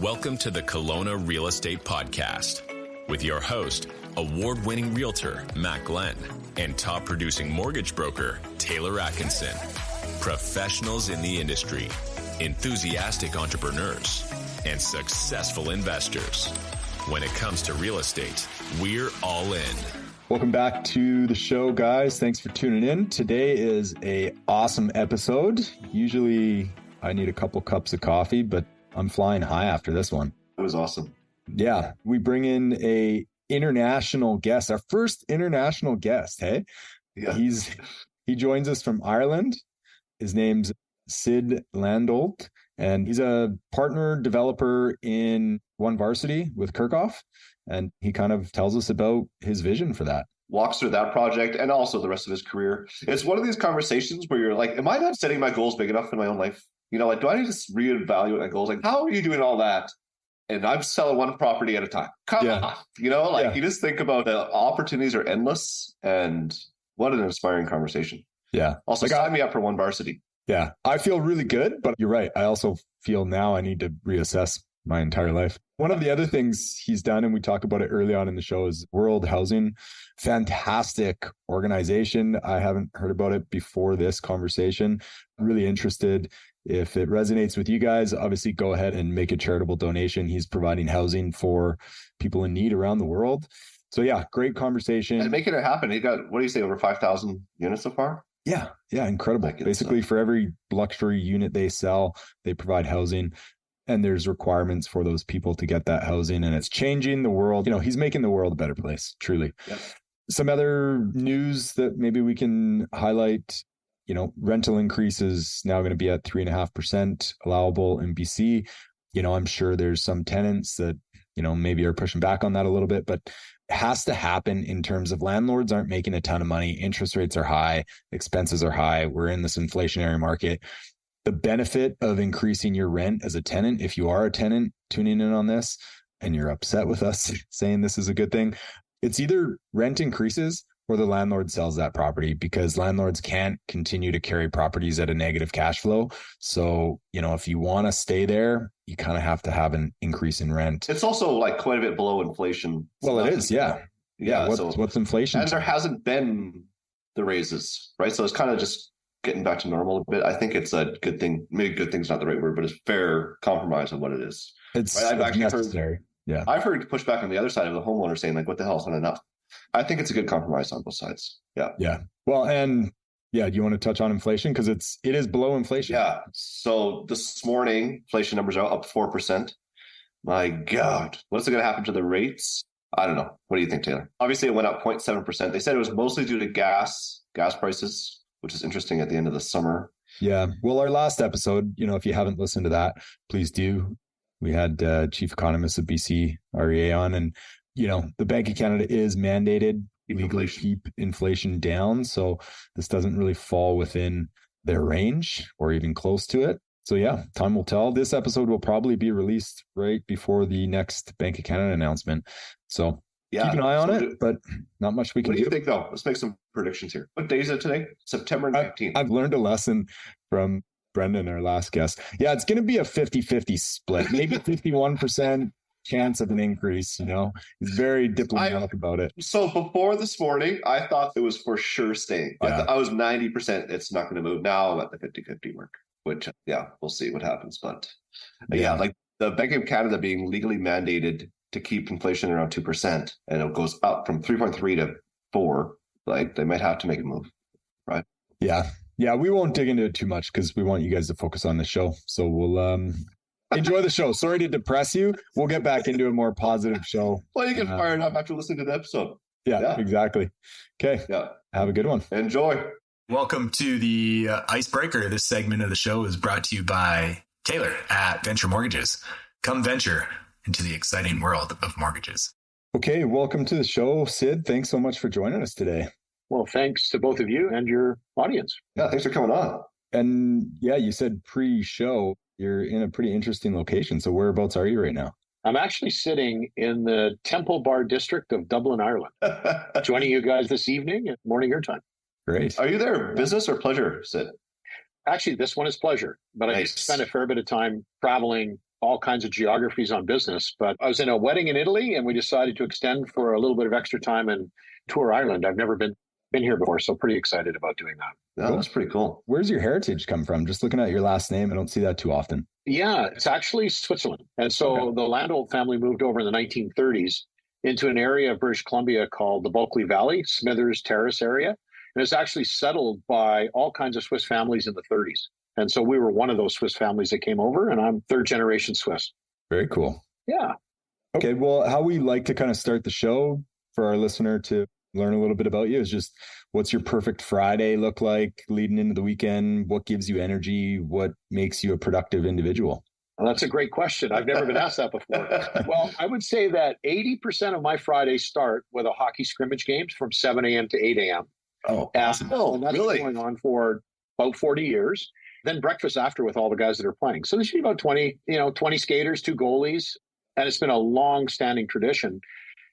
Welcome to the Kelowna Real Estate Podcast with your host, award-winning realtor Matt Glenn, and top-producing mortgage broker Taylor Atkinson. Professionals in the industry, enthusiastic entrepreneurs, and successful investors. When it comes to real estate, we're all in. Welcome back to the show, guys. Thanks for tuning in. Today is an awesome episode. Usually I need a couple cups of coffee, but I'm flying high after this one. It was awesome. Yeah, we bring in a international guest, our first international guest. Hey, Yeah. He joins us from Ireland. His name's Sid Landolt, and he's a partner developer in ONE Varsity with Kirchhoff. And he kind of tells us about his vision for that. Walks through that project and also the rest of his career. It's one of these conversations where you're like, am I not setting my goals big enough in my own life? You know, like, do I need to reevaluate my goals? Like, how are you doing all that? And I'm selling one property at a time. Come on. You know, like you just think about the opportunities are endless, and what an inspiring conversation. Yeah. Also, sign me up for ONE Varsity. Yeah. I feel really good, but you're right. I also feel now I need to reassess my entire life. One of the other things he's done, and we talk about it early on in the show, is World Housing. Fantastic organization. I haven't heard about it before this conversation. Really interested. If it resonates with you guys, obviously go ahead and make a charitable donation. He's providing housing for people in need around the world. So yeah, great conversation. And making it happen. He got, what do you say, over 5,000 units so far? Yeah. Incredible. Basically, for every luxury unit they sell, they provide housing. And there's requirements for those people to get that housing, and it's changing the world. You know, he's making the world a better place, truly. Yep. Some other news that maybe we can highlight, you know, rental increases now going to be at 3.5% allowable in BC. You know, I'm sure there's some tenants that, you know, maybe are pushing back on that a little bit, but it has to happen in terms of landlords aren't making a ton of money. Interest rates are high, expenses are high. We're in this inflationary market. The benefit of increasing your rent as a tenant, if you are a tenant tuning in on this and you're upset with us saying this is a good thing, it's either rent increases or the landlord sells that property, because landlords can't continue to carry properties at a negative cash flow. So, you know, if you want to stay there, you kind of have to have an increase in rent. It's also like quite a bit below inflation. Well, it is. Yeah. What's inflation? And there hasn't been the raises, right? So it's kind of just getting back to normal a bit. I think it's a good thing. Maybe good thing's not the right word, but it's fair compromise on what it is. It's right? I've actually necessary. I've heard pushback on the other side of the homeowner saying like, what the hell is not enough? I think it's a good compromise on both sides. Yeah. Well, and do you want to touch on inflation? Because it is below inflation. Yeah. So this morning, inflation numbers are up 4%. My God, what's going to happen to the rates? I don't know. What do you think, Taylor? Obviously, it went up 0.7%. They said it was mostly due to gas prices, which is interesting at the end of the summer. Yeah. Well, our last episode, you know, if you haven't listened to that, please do. We had Chief Economist of BC, REA on, and, you know, the Bank of Canada is mandated legally keep inflation down. So this doesn't really fall within their range or even close to it. So yeah, time will tell. This episode will probably be released right before the next Bank of Canada announcement. So keep an eye on it, but not much we can do. What do you think, though? Let's make some predictions here. What day is it today? September 19th. I've learned a lesson from Brendan, our last guest. Yeah, it's going to be a 50-50 split, maybe 51% chance of an increase. You know, he's very diplomatic about it. So before this morning, I thought it was for sure staying. Yeah. I was 90%. It's not going to move. Now I'm at the 50-50 mark, which, we'll see what happens. But like the Bank of Canada being legally mandated to keep inflation around 2%, and it goes up from 3.3 to 4, like they might have to make a move, right? Yeah. We won't dig into it too much because we want you guys to focus on the show. So we'll enjoy the show. Sorry to depress you. We'll get back into a more positive show. Well, you can fire it up after listening to the episode. Yeah, exactly. Okay. Yeah. Have a good one. Enjoy. Welcome to the Icebreaker. This segment of the show is brought to you by Taylor at Venture Mortgages. Come venture into the exciting world of mortgages. Okay, welcome to the show, Sid. Thanks so much for joining us today. Well, thanks to both of you and your audience. Yeah, thanks for coming on. And you said pre-show, you're in a pretty interesting location. So whereabouts are you right now? I'm actually sitting in the Temple Bar district of Dublin, Ireland, joining you guys this evening at morning your time. Great. Are you there business or pleasure, Sid? Actually, this one is pleasure, but nice. I spent a fair bit of time traveling all kinds of geographies on business. But I was in a wedding in Italy, and we decided to extend for a little bit of extra time and tour Ireland. I've never been here before, so pretty excited about doing that. Yeah, that's pretty cool. Where's your heritage come from? Just looking at your last name, I don't see that too often. Yeah, it's actually Switzerland. And so the Landolt family moved over in the 1930s into an area of British Columbia called the Bulkley Valley, Smithers Terrace area. And it's actually settled by all kinds of Swiss families in the 30s. And so we were one of those Swiss families that came over, and I'm third generation Swiss. Very cool. Yeah. Okay, well, how we like to kind of start the show for our listener to learn a little bit about you is just, what's your perfect Friday look like leading into the weekend? What gives you energy? What makes you a productive individual? Well, that's a great question. I've never been asked that before. Well, I would say that 80% of my Fridays start with a hockey scrimmage games from 7 a.m. to 8 a.m. Oh, awesome. And that's been going on for about 40 years. Then breakfast after with all the guys that are playing. So there's usually about 20 skaters, 2 goalies, and it's been a long-standing tradition.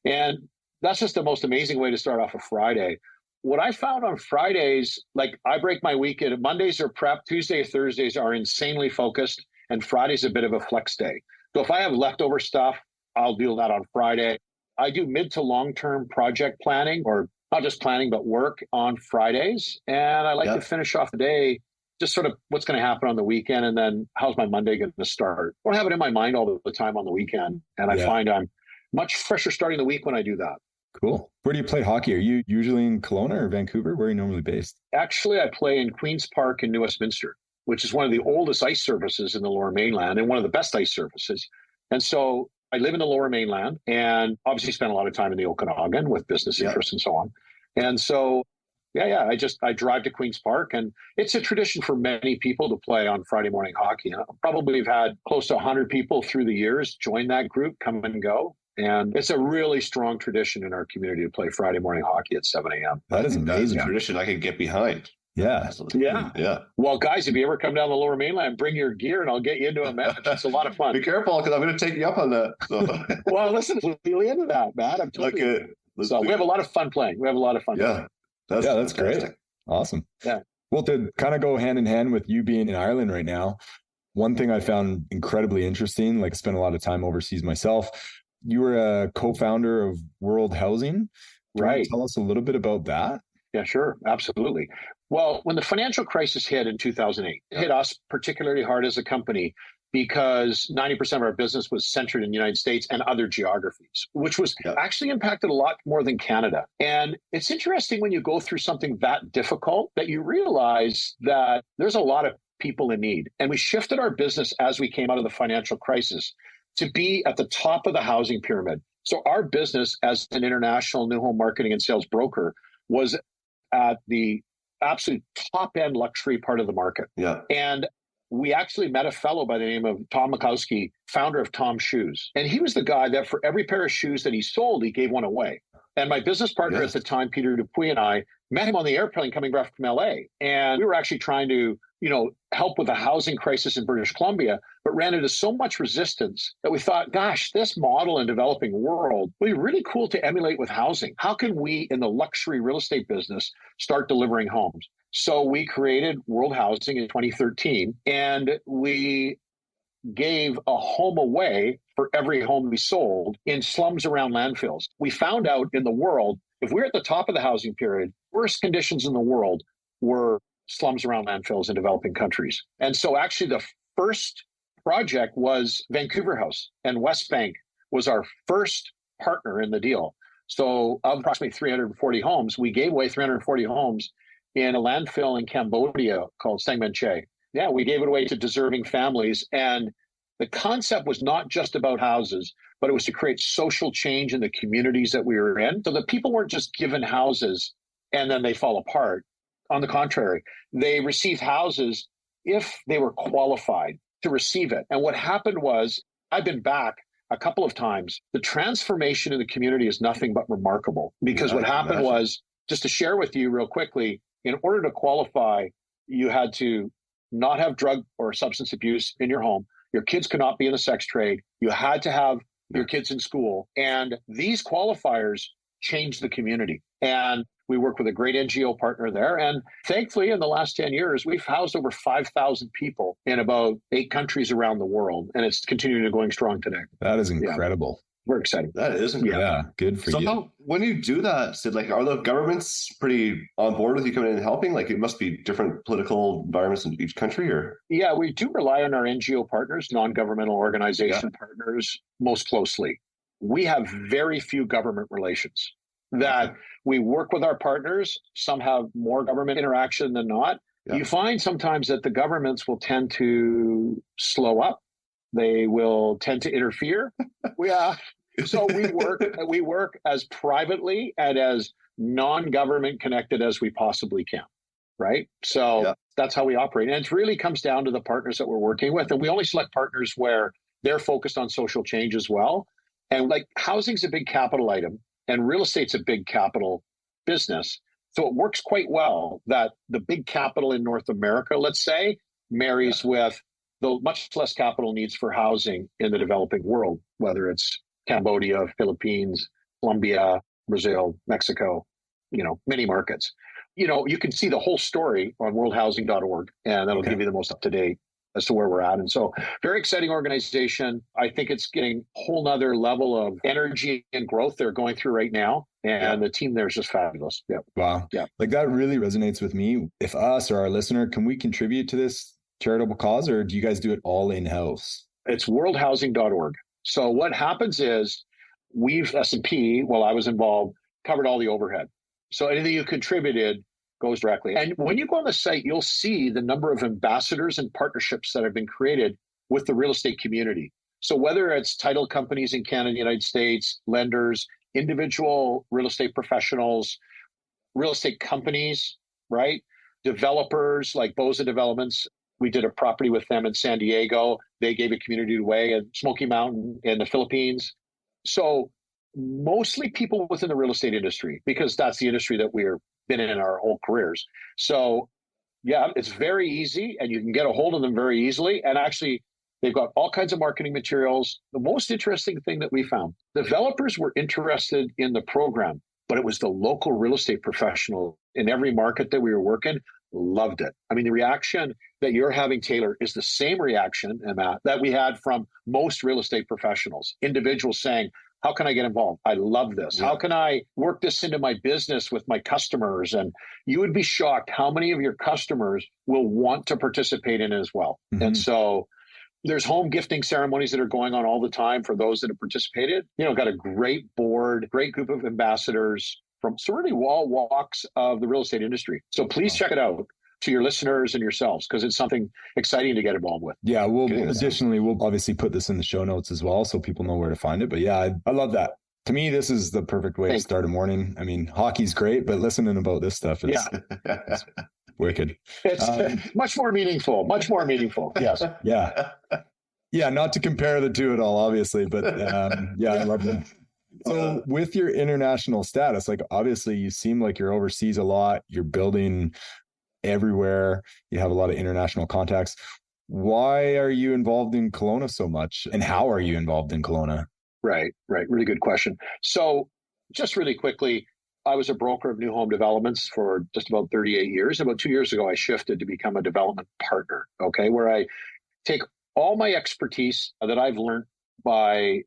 And that's just the most amazing way to start off a Friday. What I found on Fridays, like I break my weekend. Mondays are prep, Tuesday, Thursdays are insanely focused, and Friday's a bit of a flex day. So if I have leftover stuff, I'll do that on Friday. I do mid to long-term project planning, or not just planning, but work on Fridays. And I like to finish off the day, just sort of what's going to happen on the weekend, and then how's my Monday going to start? I don't have it in my mind all the time on the weekend. And I find I'm much fresher starting the week when I do that. Cool. Where do you play hockey? Are you usually in Kelowna or Vancouver? Where are you normally based? Actually, I play in Queen's Park in New Westminster, which is one of the oldest ice surfaces in the Lower Mainland and one of the best ice surfaces. And so I live in the Lower Mainland and obviously spend a lot of time in the Okanagan with business interests and so on. And so, I drive to Queen's Park, and it's a tradition for many people to play on Friday morning hockey. Probably we've had close to 100 people through the years join that group, come and go. And it's a really strong tradition in our community to play Friday morning hockey at 7 a.m. That is amazing. That is a tradition I can get behind. Yeah. Yeah. Well, guys, if you ever come down the Lower Mainland, bring your gear and I'll get you into a match. It's a lot of fun. Be careful, because I'm going to take you up on that. So. Well, listen, really into that, Matt. I'm totally So we have a lot of fun playing. That's great. Awesome. Yeah. Well, to kind of go hand in hand with you being in Ireland right now, one thing I found incredibly interesting, like I spent a lot of time overseas myself. You were a co-founder of World Housing. Can you tell us a little bit about that? Yeah, sure. Absolutely. Well, when the financial crisis hit in 2008, it hit us particularly hard as a company because 90% of our business was centered in the United States and other geographies, which was actually impacted a lot more than Canada. And it's interesting when you go through something that difficult that you realize that there's a lot of people in need. And we shifted our business as we came out of the financial crisis to be at the top of the housing pyramid. So our business as an international new home marketing and sales broker was at the absolute top end luxury part of the market. Yeah. And we actually met a fellow by the name of Tom Mikowski, founder of Tom Shoes. And he was the guy that for every pair of shoes that he sold, he gave one away. And my business partner at the time, Peter Dupuy, and I met him on the airplane coming back from LA. And we were actually trying to, help with the housing crisis in British Columbia, but ran into so much resistance that we thought, gosh, this model in developing world would be really cool to emulate with housing. How can we in the luxury real estate business start delivering homes? So we created World Housing in 2013, and we gave a home away for every home we sold in slums around landfills. We found out in the world, if we're at the top of the housing pyramid, worst conditions in the world were slums around landfills in developing countries. And so actually the first project was Vancouver House, and West Bank was our first partner in the deal. So of approximately 340 homes, we gave away 340 homes in a landfill in Cambodia called Sangmenche. Yeah, we gave it away to deserving families. And the concept was not just about houses, but it was to create social change in the communities that we were in. So the people weren't just given houses and then they fall apart. On the contrary, they received houses if they were qualified to receive it. And what happened was, I've been back a couple of times. The transformation in the community is nothing but remarkable, because what happened was, just to share with you real quickly, in order to qualify, you had to not have drug or substance abuse in your home. Your kids could not be in the sex trade. You had to have your kids in school. And these qualifiers changed the community. And We work with a great NGO partner there. And thankfully, in the last 10 years, we've housed over 5,000 people in about 8 countries around the world. And it's continuing to going strong today. That is incredible. We're excited. That is incredible. Yeah, good for you. So when you do that, Sid, like, are the governments pretty on board with you coming in and helping? Like, it must be different political environments in each country, or? Yeah, we do rely on our NGO partners, non-governmental organization partners, most closely. We have very few government relations that we work with our partners. Some have more government interaction than not. Yeah. You find sometimes that the governments will tend to slow up. They will tend to interfere. So we work as privately and as non-government connected as we possibly can, right? So that's how we operate. And it really comes down to the partners that we're working with. And we only select partners where they're focused on social change as well. And like, housing's a big capital item and real estate's a big capital business. So it works quite well that the big capital in North America, let's say, marries with the much less capital needs for housing in the developing world, whether it's Cambodia, Philippines, Colombia, Brazil, Mexico, many markets. You can see the whole story on worldhousing.org, and that'll give you the most up-to-date as to where we're at. And so very exciting organization. I think it's getting a whole nother level of energy and growth they're going through right now. And the team there is just fabulous. Yeah. Wow. Yeah. Like, that really resonates with me. If us or our listener, can we contribute to this charitable cause, or do you guys do it all in-house? It's worldhousing.org. So what happens is we've, S&P, while I was involved, covered all the overhead. So anything you contributed goes directly. And when you go on the site, you'll see the number of ambassadors and partnerships that have been created with the real estate community. So whether it's title companies in Canada, United States, lenders, individual real estate professionals, real estate companies, right? Developers like Boza Developments. We did a property with them in San Diego. They gave a community away in Smoky Mountain in the Philippines. So mostly people within the real estate industry, because that's the industry that we've been in our whole careers. So yeah, it's very easy and you can get a hold of them very easily. And actually, they've got all kinds of marketing materials. The most interesting thing that we found, developers were interested in the program, but it was the local real estate professional in every market that we were working loved it. I mean, the reaction that you're having, Taylor, is the same reaction, Matt, that we had from most real estate professionals, individuals saying, how can I get involved? I love this. Yeah. How can I work this into my business with my customers? And you would be shocked how many of your customers will want to participate in it as well. Mm-hmm. And so there's home gifting ceremonies that are going on all the time for those that have participated. Got a great board, great group of ambassadors from certainly all walks of the real estate industry. So please check it out to your listeners and yourselves, because it's something exciting to get involved with. Yeah, we'll obviously put this in the show notes as well so people know where to find it. But yeah, I love that. To me, this is the perfect way to start a morning. I mean, hockey's great, but listening about this stuff is it's wicked. It's much more meaningful. Yes. Yeah. Yeah, not to compare the two at all, obviously, but I love that. So with your international status, like, obviously you seem like you're overseas a lot, you're building everywhere, you have a lot of international contacts. Why are you involved in Kelowna so much? And how are you involved in Kelowna? Right. Really good question. So just really quickly, I was a broker of new home developments for just about 38 years. About 2 years ago, I shifted to become a development partner, where I take all my expertise that I've learned by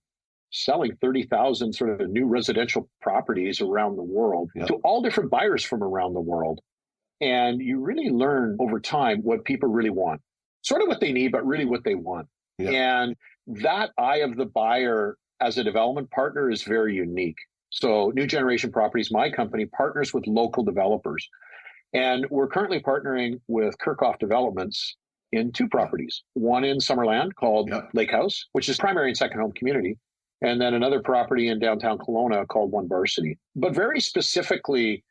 selling 30,000 sort of new residential properties around the world to all different buyers from around the world. And you really learn over time what people really want, sort of what they need, but really what they want. Yeah. And that eye of the buyer as a development partner is very unique. So New Generation Properties, my company, partners with local developers. And we're currently partnering with Kirchhoff Developments in 2 properties, one in Summerland called Lake House, which is primary and second home community. And then another property in downtown Kelowna called ONE Varsity. But very specifically,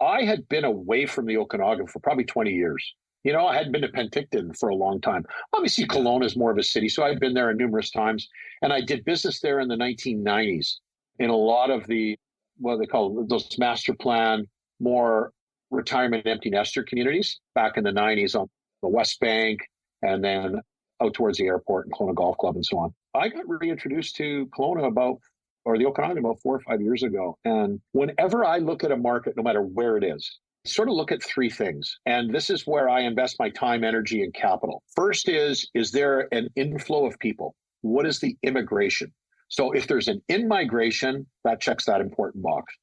I had been away from the Okanagan for probably 20 years. I hadn't been to Penticton for a long time. Obviously, Kelowna is more of a city, so I'd been there numerous times. And I did business there in the 1990s in a lot of the, what they call those master plan, more retirement empty nester communities back in the 90s on the West Bank and then out towards the airport and Kelowna Golf Club and so on. I got reintroduced to Kelowna about or the Okanagan about 4 or 5 years ago. And whenever I look at a market, no matter where it is, I sort of look at three things. And this is where I invest my time, energy, and capital. First is there an inflow of people? What is the immigration? So if there's an in-migration, that checks that important box.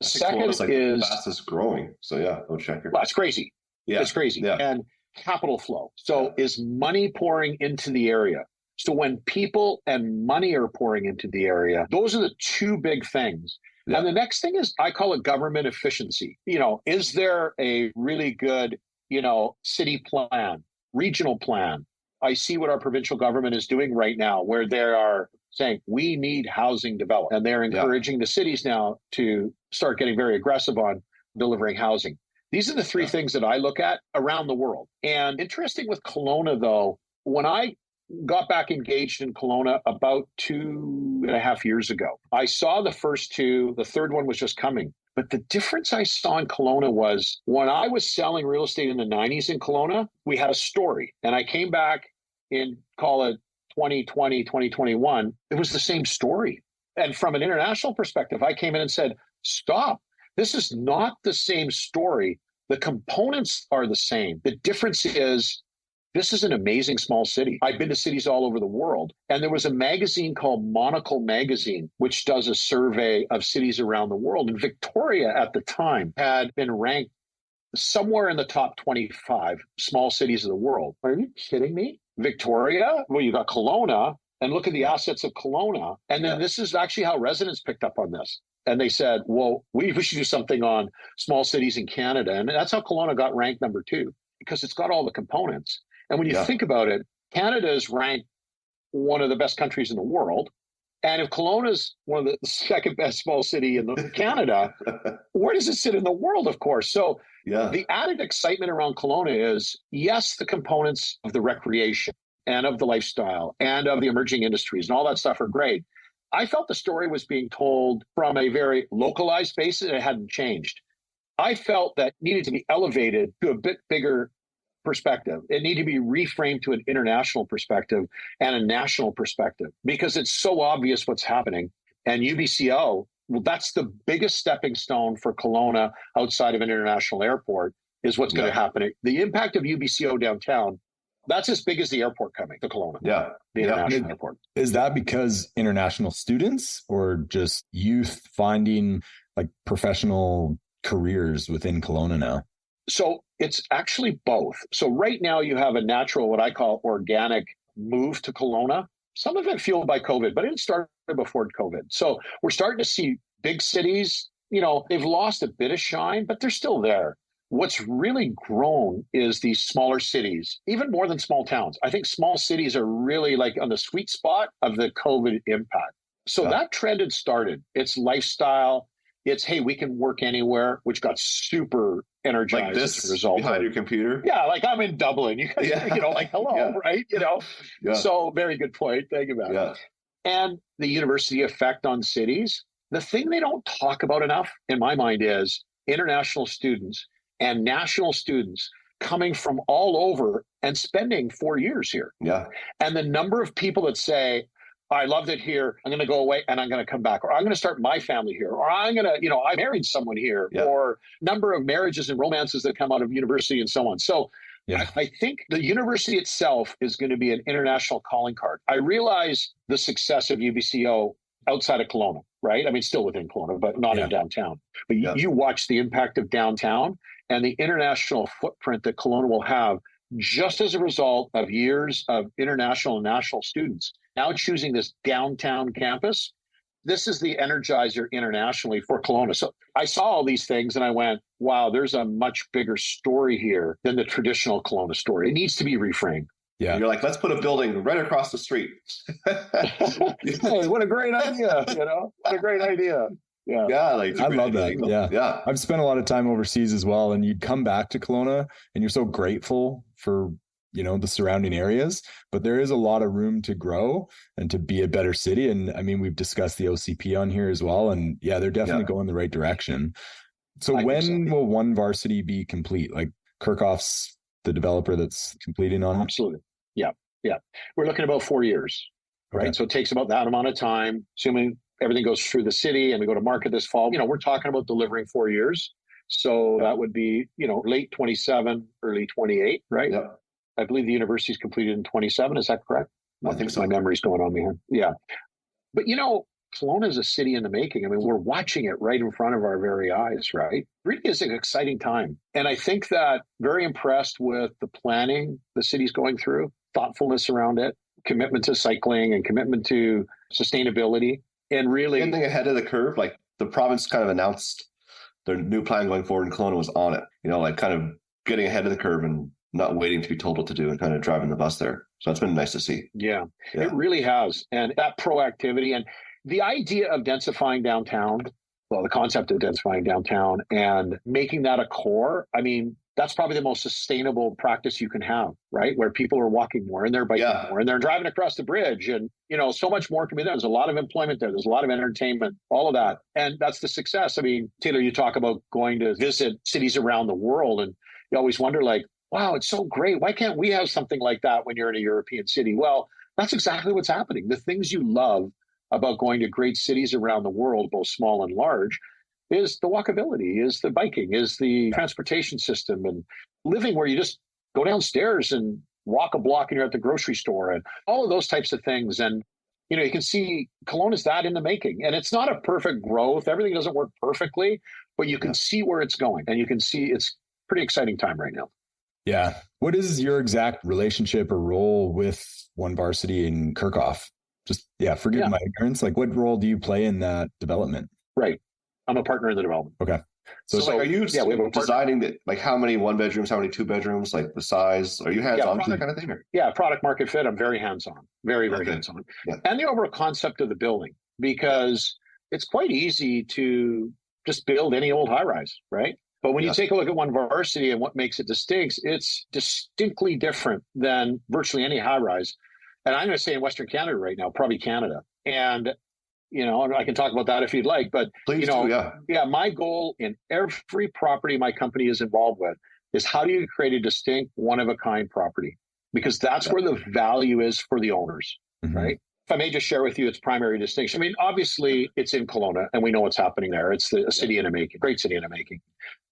Second is the fastest growing. So yeah, go check it. Well, it's crazy. Yeah. It's crazy. Yeah. And capital flow. So is money pouring into the area? So when people and money are pouring into the area, those are the two big things. Yeah. And the next thing is, I call it government efficiency. Is there a really good, city plan, regional plan? I see what our provincial government is doing right now, where they are saying we need housing development, and they're encouraging the cities now to start getting very aggressive on delivering housing. These are the three things that I look at around the world. And interesting with Kelowna, though, when I got back engaged in Kelowna about 2.5 years ago, I saw the first two. The third one was just coming. But the difference I saw in Kelowna was when I was selling real estate in the 90s in Kelowna, we had a story. And I came back in, call it 2020, 2021, it was the same story. And from an international perspective, I came in and said, stop. This is not the same story. The components are the same. The difference is this is an amazing small city. I've been to cities all over the world. And there was a magazine called Monocle Magazine, which does a survey of cities around the world. And Victoria at the time had been ranked somewhere in the top 25 small cities of the world. Are you kidding me? Victoria? Well, you got Kelowna, and look at the assets of Kelowna. And then this is actually how residents picked up on this. And they said, well, we should do something on small cities in Canada. And that's how Kelowna got ranked number 2, because it's got all the components. And when you think about it, Canada is ranked one of the best countries in the world. And if Kelowna is one of the second best small city in Canada, where does it sit in the world, of course? So the added excitement around Kelowna is, yes, the components of the recreation and of the lifestyle and of the emerging industries and all that stuff are great. I felt the story was being told from a very localized basis. It hadn't changed. I felt that needed to be elevated to a bit bigger perspective. It needed to be reframed to an international perspective and a national perspective, because it's so obvious what's happening. And UBCO, well, that's the biggest stepping stone for Kelowna outside of an international airport is what's going to happen. The impact of UBCO downtown, that's as big as the airport coming to Kelowna. Yeah. The international airport. Is that because international students or just youth finding like professional careers within Kelowna now? So it's actually both. So right now you have a natural, what I call organic move to Kelowna. Some of it fueled by COVID, but it started before COVID. So we're starting to see big cities, they've lost a bit of shine, but they're still there. What's really grown is these smaller cities, even more than small towns. I think small cities are really like on the sweet spot of the COVID impact. So that trend had started. It's lifestyle. It's, hey, we can work anywhere, which got super energized like this as a result. Behind your computer? Yeah, like I'm in Dublin. You guys, like, hello, right? So very good point. Thank you about it. And the university effect on cities. The thing they don't talk about enough, in my mind, is international students and national students coming from all over and spending 4 years here. Yeah. And the number of people that say, I loved it here, I'm going to go away and I'm going to come back, or I'm going to start my family here, or I'm going to, I married someone here, or number of marriages and romances that come out of university and so on. So I think the university itself is going to be an international calling card. I realize the success of UBCO outside of Kelowna, right? I mean, still within Kelowna, but not in downtown. But you watch the impact of downtown and the international footprint that Kelowna will have just as a result of years of international and national students now choosing this downtown campus. This is the energizer internationally for Kelowna. So I saw all these things and I went, wow, there's a much bigger story here than the traditional Kelowna story. It needs to be reframed. Yeah. You're like, let's put a building right across the street. Hey, what a great idea. What a great idea. Yeah. I love that. Yeah. I've spent a lot of time overseas as well. And you'd come back to Kelowna and you're so grateful for, the surrounding areas, but there is a lot of room to grow and to be a better city. And I mean, we've discussed the OCP on here as well. And they're definitely going the right direction. So when will ONE Varsity be complete? Like Kirchhoff's the developer that's completing on it? Absolutely. Yeah. We're looking at about 4 years, right? Okay. So it takes about that amount of time, assuming everything goes through the city and we go to market this fall. We're talking about delivering 4 years. So that would be, late 27, early 28, right? Yep. I believe the university is completed in 27. Is that correct? I think so. My memory's going on me here. Yeah. But, Kelowna is a city in the making. I mean, we're watching it right in front of our very eyes, right? Really is an exciting time. And I think that very impressed with the planning the city's going through, thoughtfulness around it, commitment to cycling and commitment to sustainability, and really getting ahead of the curve. Like the province kind of announced their new plan going forward, and Kelowna was on it, like kind of getting ahead of the curve and not waiting to be told what to do and kind of driving the bus there. So that's been nice to see. Yeah, it really has. And that proactivity and the idea of densifying downtown, the concept of densifying downtown and making that a core, I mean, that's probably the most sustainable practice you can have, right? Where people are walking more and they're biking more and they're driving across the bridge. And, so much more can be there. There's a lot of employment there. There's a lot of entertainment, all of that. And that's the success. I mean, Taylor, you talk about going to visit cities around the world and you always wonder like, wow, it's so great. Why can't we have something like that when you're in a European city? Well, that's exactly what's happening. The things you love about going to great cities around the world, both small and large, is the walkability, is the biking, is the transportation system, and living where you just go downstairs and walk a block and you're at the grocery store and all of those types of things. And, you can see Kelowna is that in the making. And it's not a perfect growth. Everything doesn't work perfectly, but you can see where it's going. And you can see it's pretty exciting time right now. Yeah. What is your exact relationship or role with ONE Varsity in Kirkhoff? Just, forgive my ignorance. Like, what role do you play in that development? Right. I'm a partner in the development. Okay. So are you designing like how many 1 bedrooms, how many 2 bedrooms, like the size? Are you hands-on to that kind of thing? Or? Yeah, product market fit. I'm very hands-on, very hands-on. Yeah. And the overall concept of the building, because it's quite easy to just build any old high-rise, right? But when you take a look at ONE Varsity and what makes it distinct, it's distinctly different than virtually any high-rise. And I'm going to say in Western Canada right now, probably Canada. And, I can talk about that if you'd like, but, please do, my goal in every property my company is involved with is how do you create a distinct one-of-a-kind property? Because that's where the value is for the owners, right? If I may just share with you its primary distinction. I mean, obviously, it's in Kelowna, and we know what's happening there. It's a city in the making, great city in the making.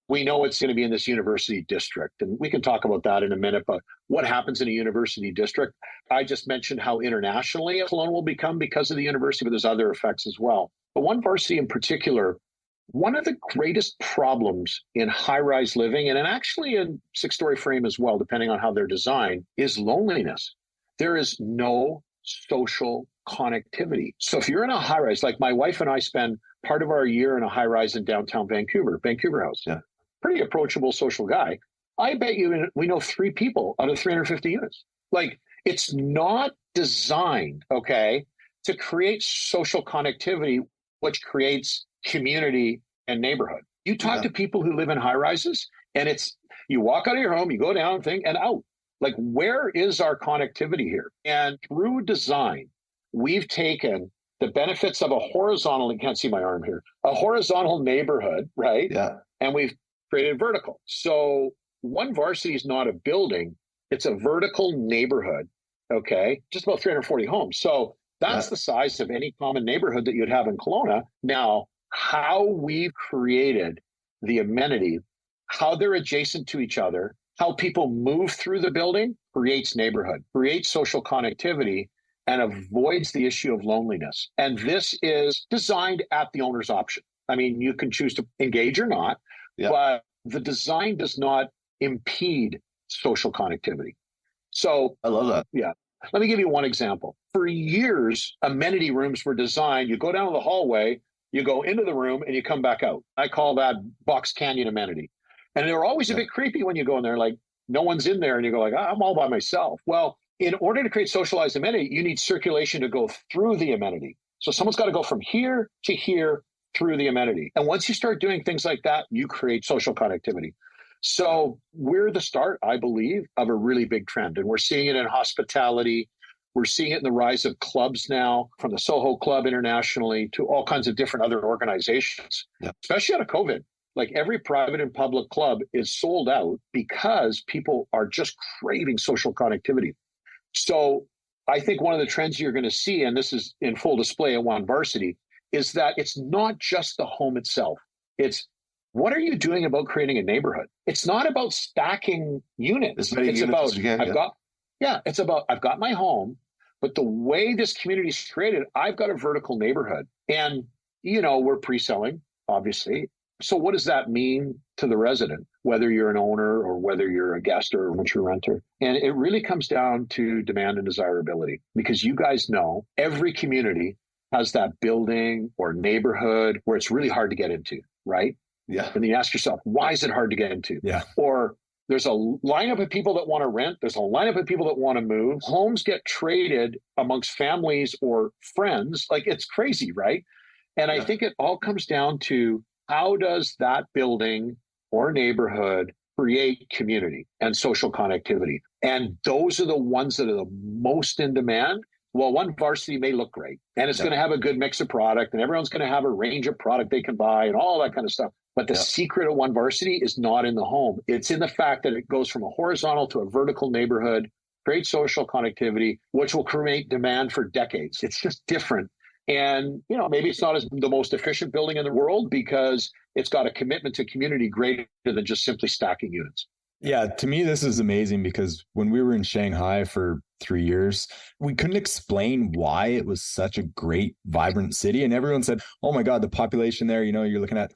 We know it's going to be in this university district, and we can talk about that in a minute, but what happens in a university district? I just mentioned how internationally Kelowna will become because of the university, but there's other effects as well. But ONE Varsity in particular, one of the greatest problems in high-rise living, and actually in six-story frame as well, depending on how they're designed, is loneliness. There is no social connectivity. So if you're in a high-rise, like my wife and I spend part of our year in a high-rise in downtown Vancouver House. Yeah. Pretty approachable social guy. I bet you we know 3 people out of 350 units. Like, it's not designed, to create social connectivity, which creates community and neighborhood. You talk to people who live in high rises, and you walk out of your home, you go down, and out. Like, where is our connectivity here? And through design, we've taken the benefits of a horizontal, you can't see my arm here, a horizontal neighborhood, right? Yeah. And we've created vertical. So ONE Varsity is not a building, it's a vertical neighborhood, just about 340 homes. So that's the size of any common neighborhood that you'd have in Kelowna. Now, how we've created the amenity, how they're adjacent to each other, how people move through the building creates neighborhood, creates social connectivity, and avoids the issue of loneliness. And this is designed at the owner's option. I mean, you can choose to engage or not, but the design does not impede social connectivity. So I love that. Yeah. Let me give you one example. For years, amenity rooms were designed. You go down the hallway, you go into the room, and you come back out. I call that box canyon amenity. And they're always a bit creepy when you go in there, like no one's in there, and you go like, I'm all by myself. Well, in order to create socialized amenity, you need circulation to go through the amenity. So someone's got to go from here to here through the amenity. And once you start doing things like that, you create social connectivity. So we're the start, I believe, of a really big trend. And we're seeing it in hospitality. We're seeing it in the rise of clubs now, from the Soho Club internationally to all kinds of different other organizations, especially out of COVID. Like every private and public club is sold out because people are just craving social connectivity. So I think one of the trends you're going to see, and this is in full display at ONE Varsity, is that it's not just the home itself. It's what are you doing about creating a neighborhood? It's not about stacking units. It's about I've got my home, but the way this community is created, I've got a vertical neighborhood. And, we're pre-selling, obviously. So what does that mean to the resident, whether you're an owner or whether you're a guest or a mature renter? And it really comes down to demand and desirability, because you guys know every community has that building or neighborhood where it's really hard to get into, right? Yeah. And then you ask yourself, why is it hard to get into? Yeah. Or there's a lineup of people that want to rent. There's a lineup of people that want to move. Homes get traded amongst families or friends. Like, it's crazy, right? And I think it all comes down to, how does that building or neighborhood create community and social connectivity? And those are the ones that are the most in demand. Well, ONE Varsity may look great, and it's going to have a good mix of product, and everyone's going to have a range of product they can buy and all that kind of stuff. But the secret of ONE Varsity is not in the home. It's in the fact that it goes from a horizontal to a vertical neighborhood, create social connectivity, which will create demand for decades. It's just different. And, maybe it's not the most efficient building in the world because it's got a commitment to community greater than just simply stacking units. Yeah, to me, this is amazing because when we were in Shanghai for 3 years, we couldn't explain why it was such a great, vibrant city. And everyone said, oh my God, the population there, you're looking at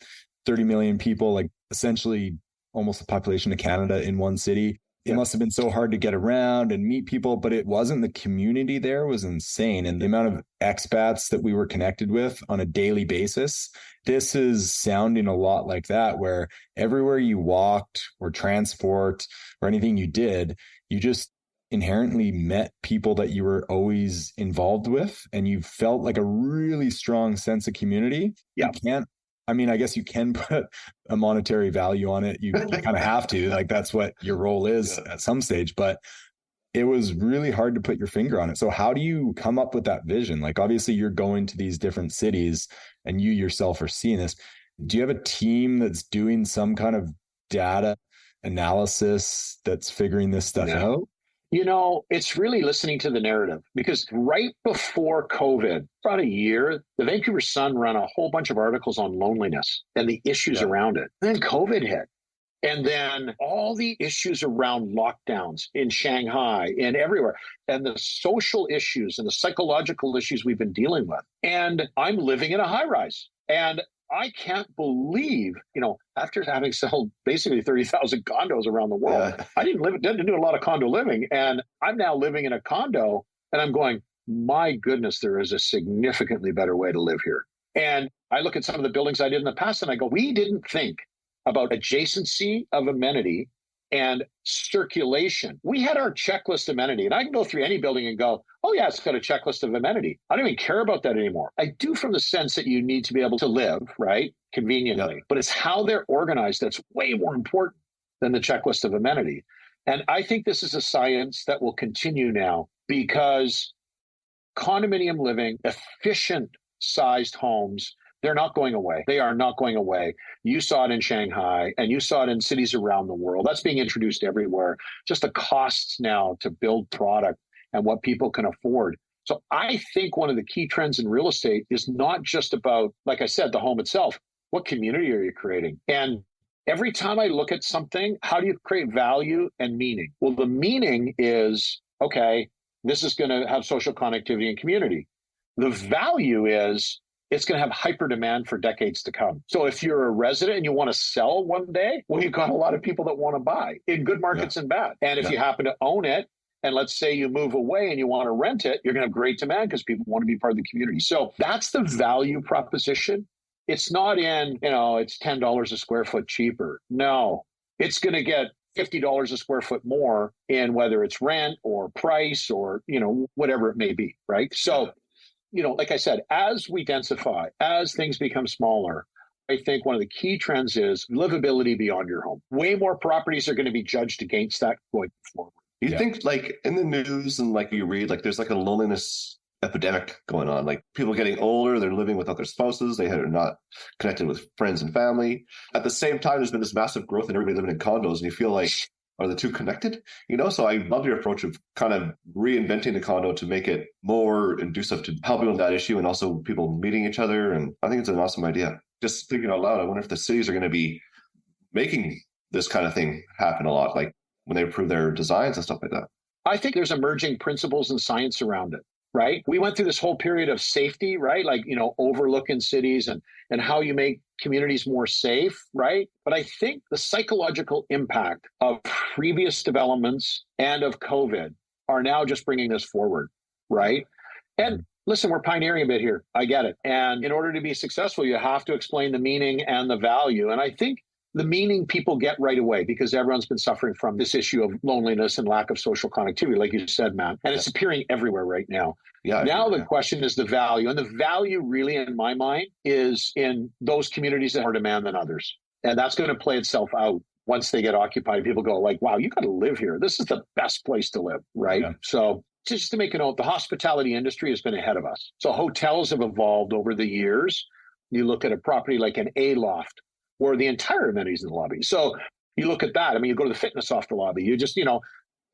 30 million people, like essentially almost the population of Canada in one city. It must have been so hard to get around and meet people, but it wasn't. The community there was insane. And the amount of expats that we were connected with on a daily basis, this is sounding a lot like that, where everywhere you walked or transport or anything you did, you just inherently met people that you were always involved with. And you felt like a really strong sense of community. Yeah. I guess you can put a monetary value on it. You kind of have to, like, that's what your role is at some stage, but it was really hard to put your finger on it. So how do you come up with that vision? Like, obviously you're going to these different cities and you yourself are seeing this. Do you have a team that's doing some kind of data analysis that's figuring this stuff out? It's really listening to the narrative, because right before COVID, about a year, the Vancouver Sun ran a whole bunch of articles on loneliness and the issues around it. Then COVID hit. And then all the issues around lockdowns in Shanghai and everywhere, and the social issues and the psychological issues we've been dealing with. And I'm living in a high rise. And I can't believe, after having sold basically 30,000 condos around the world, I didn't do a lot of condo living. And I'm now living in a condo and I'm going, my goodness, there is a significantly better way to live here. And I look at some of the buildings I did in the past and I go, we didn't think about adjacency of amenity and circulation. We had our checklist amenity, and I can go through any building and go, oh yeah, it's got a checklist of amenity. I don't even care about that anymore. I do, from the sense that you need to be able to live, right, conveniently, but it's how they're organized that's way more important than the checklist of amenity. And I think this is a science that will continue now, because condominium living, efficient sized homes, they're not going away. They are not going away. You saw it in Shanghai and you saw it in cities around the world. That's being introduced everywhere. Just the costs now to build product and what people can afford. So I think one of the key trends in real estate is not just about, like I said, the home itself. What community are you creating? And every time I look at something, how do you create value and meaning? Well, the meaning is, okay, this is going to have social connectivity and community. The value is, it's going to have hyper demand for decades to come. So if you're a resident and you want to sell one day, well, you've got a lot of people that want to buy in good markets and bad. And if you happen to own it, and let's say you move away and you want to rent it, you're going to have great demand because people want to be part of the community. So that's the value proposition. It's not in, it's $10 a square foot cheaper. No, it's going to get $50 a square foot more in whether it's rent or price or, whatever it may be, right? So, like I said, as we densify, as things become smaller, I think one of the key trends is livability beyond your home. Way more properties are going to be judged against that going forward. You think, like, in the news and like you read, like there's like a loneliness epidemic going on, like people getting older, they're living without their spouses, they are not connected with friends and family. At the same time, there's been this massive growth in everybody living in condos, and you feel like are the two connected? So I love your approach of kind of reinventing the condo to make it more conducive to helping with that issue and also people meeting each other. And I think it's an awesome idea. Just thinking out loud, I wonder if the cities are going to be making this kind of thing happen a lot, like when they approve their designs and stuff like that. I think there's emerging principles and science around it, right? We went through this whole period of safety, right? Like, overlooking cities and how you make communities more safe, right? But I think the psychological impact of previous developments and of COVID are now just bringing this forward, right? And listen, we're pioneering a bit here. I get it. And in order to be successful, you have to explain the meaning and the value. And I think the meaning people get right away because everyone's been suffering from this issue of loneliness and lack of social connectivity, like you said, Matt. And it's appearing everywhere right now. Now the question is the value. And the value really, in my mind, is in those communities that are more demand than others. And that's going to play itself out once they get occupied. People go like, wow, you got to live here. This is the best place to live, right? Yeah. So just to make a note, the hospitality industry has been ahead of us. So hotels have evolved over the years. You look at a property like an A-loft, or the entire amenities in the lobby. So you look at that. I mean, you go to the fitness off the lobby. You just,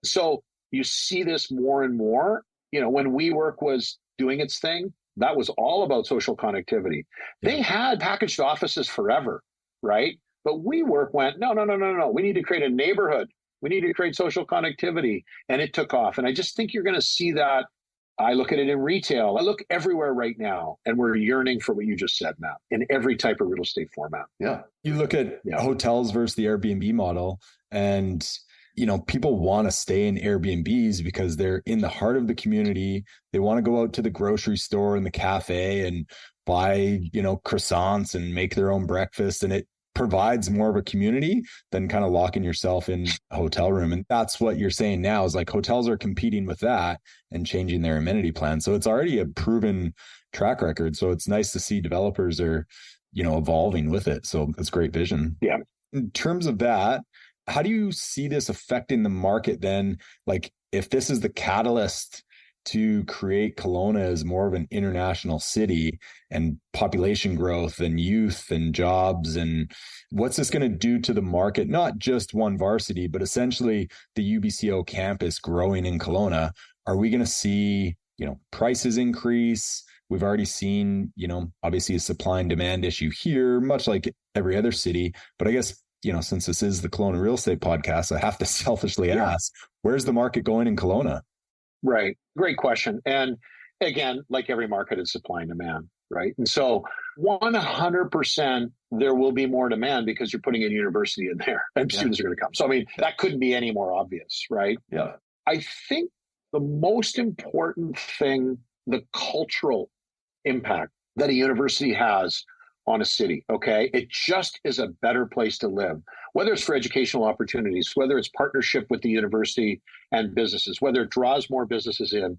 so you see this more and more. When WeWork was doing its thing, that was all about social connectivity. Yeah. They had packaged offices forever, right? But WeWork went, no. We need to create a neighborhood. We need to create social connectivity. And it took off. And I just think you're going to see that. I look at it in retail. I look everywhere right now, and we're yearning for what you just said, Matt, in every type of real estate format. Yeah. You look at hotels versus the Airbnb model, and, people want to stay in Airbnbs because they're in the heart of the community. They want to go out to the grocery store and the cafe and buy, croissants and make their own breakfast. And it provides more of a community than kind of locking yourself in a hotel room. And that's what you're saying now is like hotels are competing with that and changing their amenity plan. So it's already a proven track record. So it's nice to see developers are, evolving with it. So it's great vision. Yeah. In terms of that, how do you see this affecting the market then? Like if this is the catalyst to create Kelowna as more of an international city and population growth and youth and jobs, and what's this going to do to the market? Not just ONE Varsity, but essentially the UBCO campus growing in Kelowna. Are we going to see, prices increase? We've already seen, obviously a supply and demand issue here, much like every other city. But I guess, since this is the Kelowna Real Estate Podcast, I have to selfishly ask, where's the market going in Kelowna? Right. Great question. And again, like every market, it's supply and demand, right? And so 100% there will be more demand because you're putting a university in there and students are going to come. So, I mean, that couldn't be any more obvious, right? Yeah. I think the most important thing, the cultural impact that a university has on a city, okay? It just is a better place to live, whether it's for educational opportunities, whether it's partnership with the university and businesses, whether it draws more businesses in,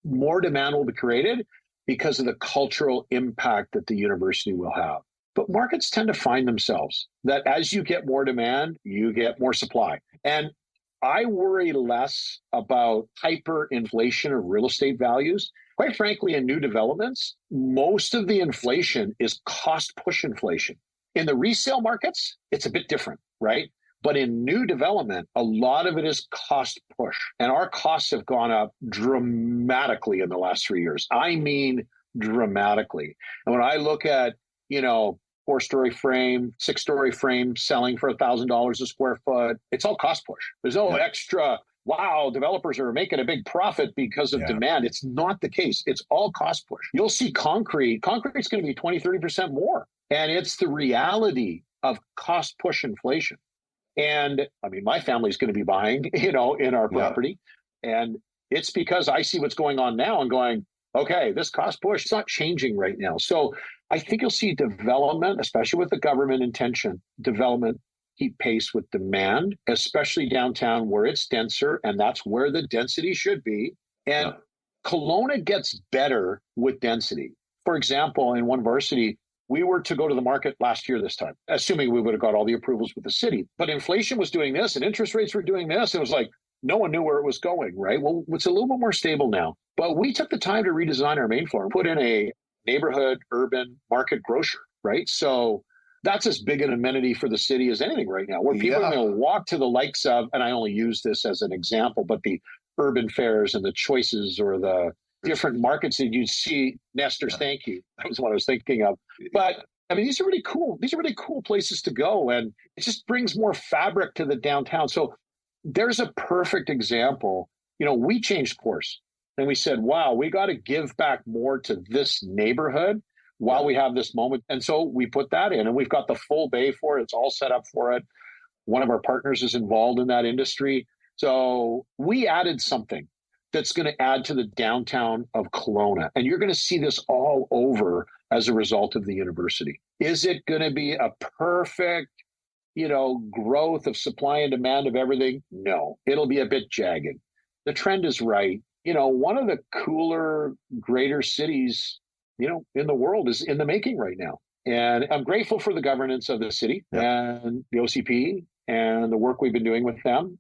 more demand will be created because of the cultural impact that the university will have. But markets tend to find themselves that as you get more demand, you get more supply. And I worry less about hyperinflation of real estate values. Quite frankly, in new developments, most of the inflation is cost push inflation. In the resale markets, it's a bit different, right? But in new development, a lot of it is cost push. And our costs have gone up dramatically in the last 3 years. I mean, dramatically. And when I look at, 4-story frame, 6-story frame selling for $1,000 a square foot, it's all cost push. There's no extra, wow, developers are making a big profit because of demand. It's not the case. It's all cost push. You'll see concrete's going to be 20, 30% more. And it's the reality of cost push inflation. And I mean, my family's going to be buying, in our property. And it's because I see what's going on now and going, okay, this cost push, it's not changing right now. So I think you'll see development, especially with the government intention, development keep pace with demand, especially downtown where it's denser, and that's where the density should be. And Kelowna gets better with density. For example, in ONE Varsity, we were to go to the market last year this time, assuming we would have got all the approvals with the city. But inflation was doing this and interest rates were doing this. It was like no one knew where it was going, right? Well, it's a little bit more stable now. But we took the time to redesign our main floor and put in a neighborhood, urban market grocer, right? So that's as big an amenity for the city as anything right now, where people are going to walk to the likes of, and I only use this as an example, but the urban fairs and the choices or the different markets that you see. Nestor's, thank you. That was what I was thinking of. But I mean, these are really cool. These are really cool places to go. And it just brings more fabric to the downtown. So there's a perfect example. We changed course and we said, wow, we got to give back more to this neighborhood while we have this moment. And so we put that in, and we've got the full bay for it. It's all set up for it. One of our partners is involved in that industry. So we added something that's going to add to the downtown of Kelowna. And you're going to see this all over as a result of the university. Is it going to be a perfect, growth of supply and demand of everything? No, it'll be a bit jagged. The trend is right. One of the cooler, greater cities, in the world is in the making right now. And I'm grateful for the governance of the city and the OCP and the work we've been doing with them.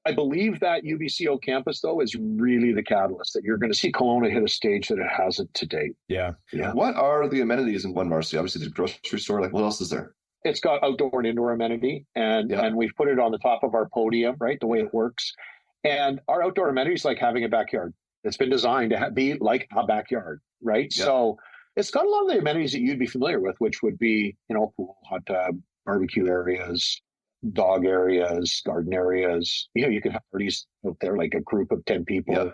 I believe that UBCO campus, though, is really the catalyst that you're going to see Kelowna hit a stage that it hasn't to date. Yeah. What are the amenities in ONE Varsity? Obviously, the grocery store. Like, what else is there? It's got outdoor and indoor amenity, and we've put it on the top of our podium, right, the way it works. And our outdoor amenity is like having a backyard. It's been designed to be like a backyard, right? Yeah. So it's got a lot of the amenities that you'd be familiar with, which would be, pool, hot tub, barbecue areas, dog areas, garden areas. You can have parties out there, like a group of 10 people,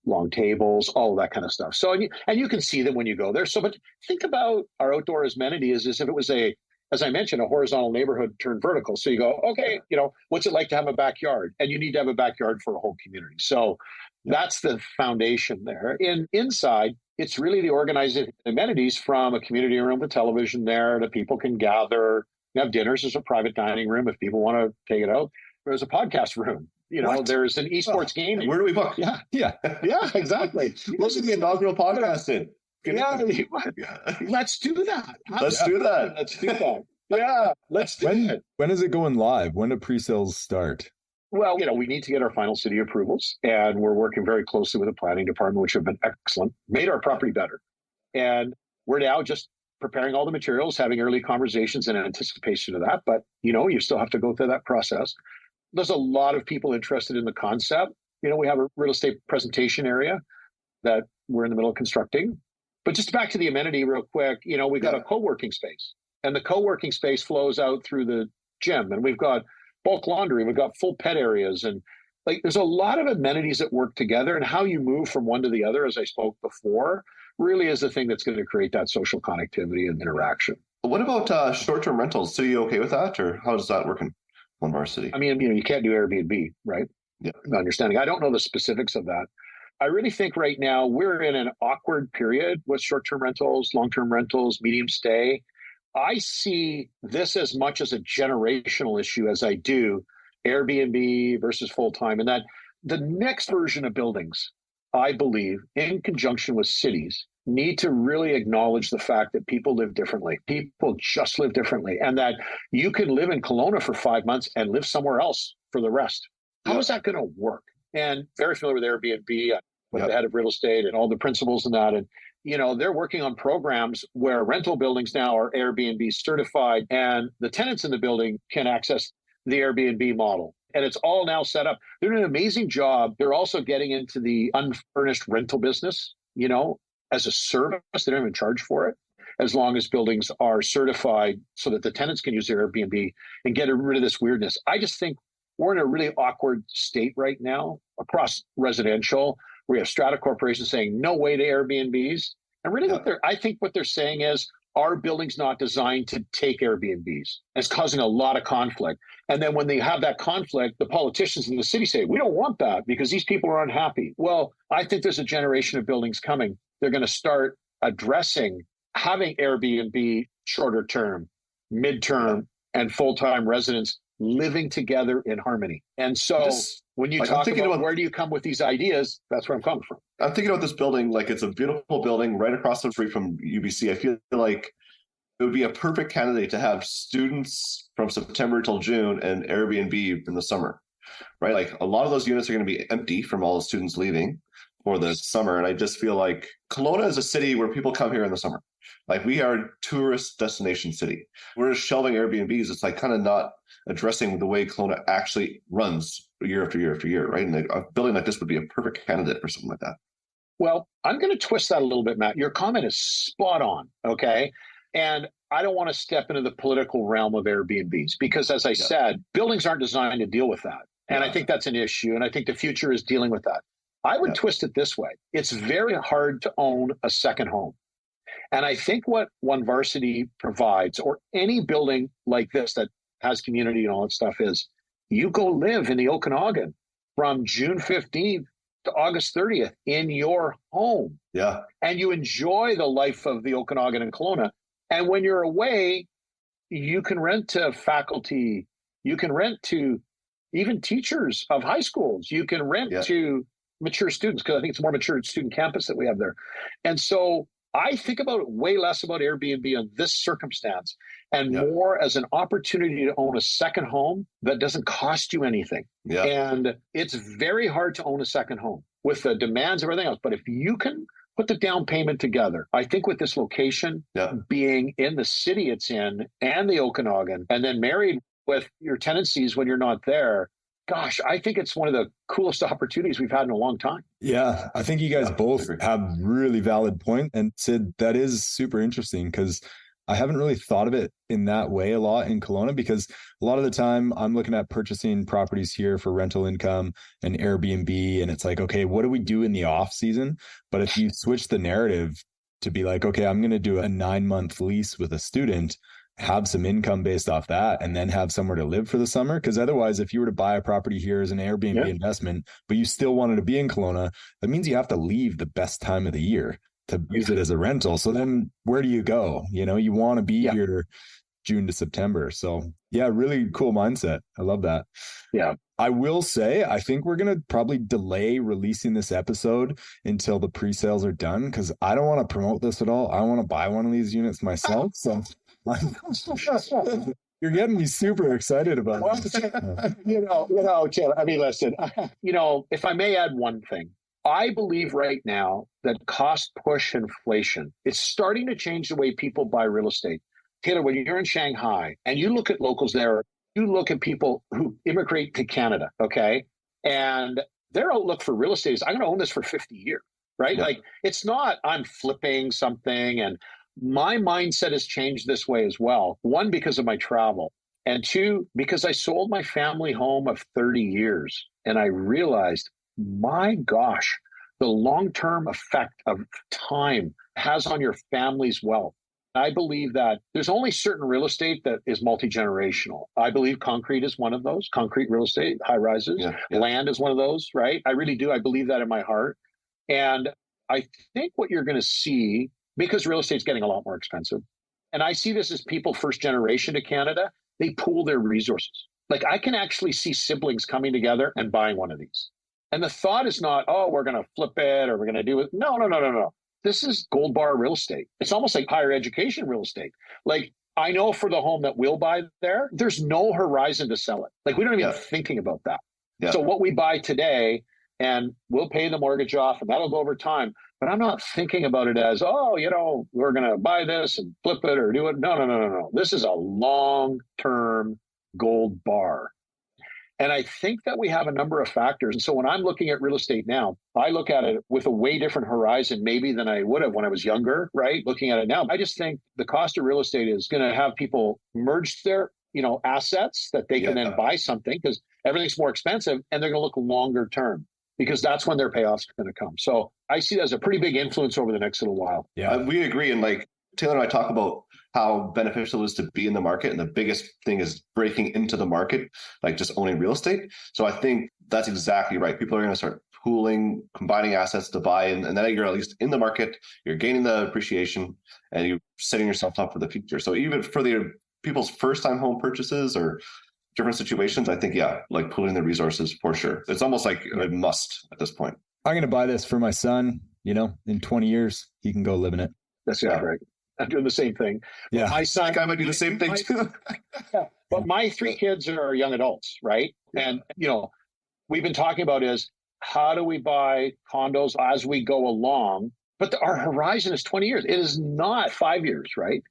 long tables, all of that kind of stuff. So, and you can see them when you go there. So, but think about our outdoor amenities as if it was as I mentioned, a horizontal neighborhood turned vertical. So you go, okay, what's it like to have a backyard? And you need to have a backyard for a whole community. So that's the foundation there. Inside, it's really the organized amenities, from a community room with television there to people can gather. You have dinners. There's a private dining room if people want to take it out. There's a podcast room. There's an esports game. Where do we book? Yeah, exactly. Listen to the inaugural podcast in. Let's do that. Let's do that. Yeah, let's do it. When is it going live? When do pre-sales start? Well, we need to get our final city approvals, and we're working very closely with the planning department, which have been excellent, made our property better. And we're now just preparing all the materials, having early conversations in anticipation of that. But, you still have to go through that process. There's a lot of people interested in the concept. We have a real estate presentation area that we're in the middle of constructing. But just back to the amenity real quick, we've got a co-working space, and the co-working space flows out through the gym, and we've got bulk laundry, we've got full pet areas, and there's a lot of amenities that work together, and how you move from one to the other, as I spoke before, really is the thing that's going to create that social connectivity and interaction. What about short-term rentals? So you okay with that, or how does that work in ONE Varsity? I mean, you can't do Airbnb, right? Yeah. Understanding. I don't know the specifics of that. I really think right now we're in an awkward period with short-term rentals, long-term rentals, medium stay. I see this as much as a generational issue as I do Airbnb versus full-time, and that the next version of buildings, I believe, in conjunction with cities, need to really acknowledge the fact that people live differently. People just live differently, and that you can live in Kelowna for 5 months and live somewhere else for the rest. How is that going to work? And very familiar with Airbnb, with the head of real estate and all the principles in that. And, they're working on programs where rental buildings now are Airbnb certified, and the tenants in the building can access the Airbnb model. And it's all now set up. They're doing an amazing job. They're also getting into the unfurnished rental business, as a service. They don't even charge for it, as long as buildings are certified so that the tenants can use their Airbnb and get rid of this weirdness. I just think we're in a really awkward state right now across residential. We have strata corporations saying no way to Airbnbs. And really I think what they're saying is our building's not designed to take Airbnbs. It's causing a lot of conflict. And then when they have that conflict, the politicians in the city say, we don't want that because these people are unhappy. Well, I think there's a generation of buildings coming. They're going to start addressing having Airbnb shorter term, midterm, and full-time residents living together in harmony. And so when you talk about where do you come with these ideas, that's where I'm coming from. I'm thinking about this building like it's a beautiful building right across the street from UBC. I feel like it would be a perfect candidate to have students from September till June and Airbnb in the summer, right? Like a lot of those units are going to be empty from all the students leaving for the summer. And I just feel like Kelowna is a city where people come here in the summer. Like we are a tourist destination city. We're just shelving Airbnbs. It's like kind of not addressing the way Kelowna actually runs year after year after year, right? And a building like this would be a perfect candidate for something like that. Well, I'm going to twist that a little bit, Matt. Your comment is spot on, okay? And I don't want to step into the political realm of Airbnbs because, as I said, buildings aren't designed to deal with that. And I think that's an issue. And I think the future is dealing with that. I would twist it this way. It's very hard to own a second home. And I think what ONE Varsity provides, or any building like this that has community and all that stuff, is you go live in the Okanagan from June 15th to August 30th in your home. Yeah. And you enjoy the life of the Okanagan and Kelowna. And when you're away, you can rent to faculty. You can rent to even teachers of high schools. You can rent to mature students, because I think it's a more mature student campus that we have there. And so I think about it way less about Airbnb in this circumstance and more as an opportunity to own a second home that doesn't cost you anything. Yeah. And it's very hard to own a second home with the demands of everything else. But if you can put the down payment together, I think with this location being in the city it's in and the Okanagan, and then married with your tenancies when you're not there, gosh, I think it's one of the coolest opportunities we've had in a long time. Yeah, I think you guys both have really valid point. And Sid, that is super interesting because I haven't really thought of it in that way a lot in Kelowna, because a lot of the time I'm looking at purchasing properties here for rental income and Airbnb. And it's like, okay, what do we do in the off season? But if you switch the narrative to be like, okay, I'm going to do a 9-month lease with a student, have some income based off that, and then have somewhere to live for the summer. Because otherwise, if you were to buy a property here as an Airbnb investment, but you still wanted to be in Kelowna, that means you have to leave the best time of the year to use it as a rental. So then where do you go? You know, you want to be here June to September. So yeah, really cool mindset. I love that. Yeah. I will say, I think we're going to probably delay releasing this episode until the pre-sales are done, because I don't want to promote this at all. I want to buy one of these units myself. So you're getting me super excited about it. Taylor, I mean, listen, if I may add one thing, I believe right now that cost push inflation is starting to change the way people buy real estate. Taylor, when you're in Shanghai and you look at locals there, you look at people who immigrate to Canada, okay? And their outlook for real estate is, I'm going to own this for 50 years, right? Yeah. Like, it's not, I'm flipping something. And my mindset has changed this way as well. One, because of my travel. And two, because I sold my family home of 30 years. And I realized, my gosh, the long-term effect of time has on your family's wealth. I believe that there's only certain real estate that is multi-generational. I believe concrete is one of those, concrete real estate, high rises. Land is one of those, right? I really do. I believe that in my heart. And I think what you're going to see, because real estate's getting a lot more expensive, and I see this as people first generation to Canada, they pool their resources. Like, I can actually see siblings coming together and buying one of these. And the thought is not, oh, we're going to flip it or we're going to do it. No. This is gold bar real estate. It's almost like higher education real estate. Like, I know for the home that we'll buy there, there's no horizon to sell it. Like, we don't even thinking about that. Yeah. So what we buy today, and we'll pay the mortgage off, and that'll go over time. But I'm not thinking about it as, oh, we're going to buy this and flip it or do it. No. This is a long-term gold bar. And I think that we have a number of factors. And so when I'm looking at real estate now, I look at it with a way different horizon maybe than I would have when I was younger, right? Looking at it now, I just think the cost of real estate is going to have people merge their, assets that they can then buy something, because everything's more expensive, and they're going to look longer term, because that's when their payoffs are going to come. So I see that as a pretty big influence over the next little while. Yeah, we agree. And like Taylor and I talk about how beneficial it is to be in the market. And the biggest thing is breaking into the market, like just owning real estate. So I think that's exactly right. People are going to start pooling, combining assets to buy. And then you're at least in the market, you're gaining the appreciation, and you're setting yourself up for the future. So even for the people's first time home purchases or different situations, I think, like pooling the resources for sure. It's almost like a must at this point. I'm going to buy this for my son, in 20 years, he can go live in it. That's right. I'm doing the same thing. Yeah. My son, I might do the same thing too. But my 3 kids are young adults, right? And, we've been talking about is, how do we buy condos as we go along? But our horizon is 20 years. It is not 5 years, right?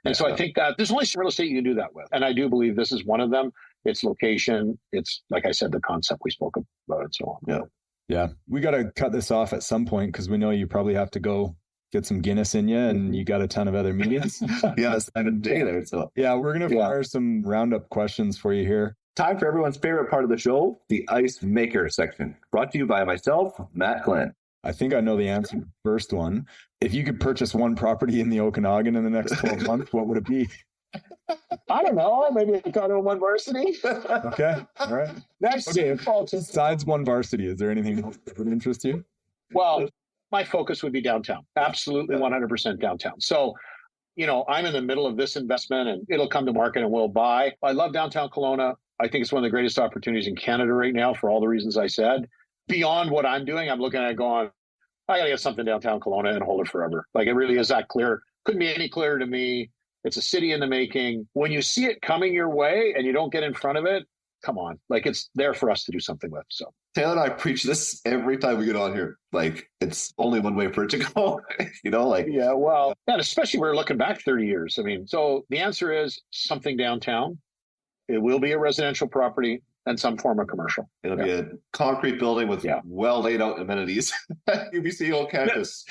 And so I think that there's only some real estate you can do that with. And I do believe this is one of them. It's location. It's, like I said, the concept we spoke about and so on. Yeah. Yeah. We got to cut this off at some point because we know you probably have to go get some Guinness in you and you got a ton of other meetings. Yeah, it's time of day there. So yeah, we're going to fire some roundup questions for you here. Time for everyone's favorite part of the show, the Ice Maker section. Brought to you by myself, Matt Glenn. I think I know the answer to the first one. If you could purchase one property in the Okanagan in the next 12 months, what would it be? I don't know. Maybe a condo in ONE Varsity. Okay. All right. Besides ONE Varsity, is there anything else that would interest you? Well, my focus would be downtown. Absolutely 100% downtown. So, I'm in the middle of this investment and it'll come to market and we'll buy. I love downtown Kelowna. I think it's one of the greatest opportunities in Canada right now for all the reasons I said. Beyond what I'm doing, I'm looking at going, I got to get something downtown Kelowna and hold it forever. Like, it really is that clear. Couldn't be any clearer to me. It's a city in the making. When you see it coming your way and you don't get in front of it, come on. Like, it's there for us to do something with. So Taylor and I preach this every time we get on here. Like, it's only one way for it to go, Yeah, well, and especially we're looking back 30 years. I mean, so the answer is something downtown. It will be a residential property and some form of commercial. It'll be a concrete building with well laid out amenities. UBC old campus.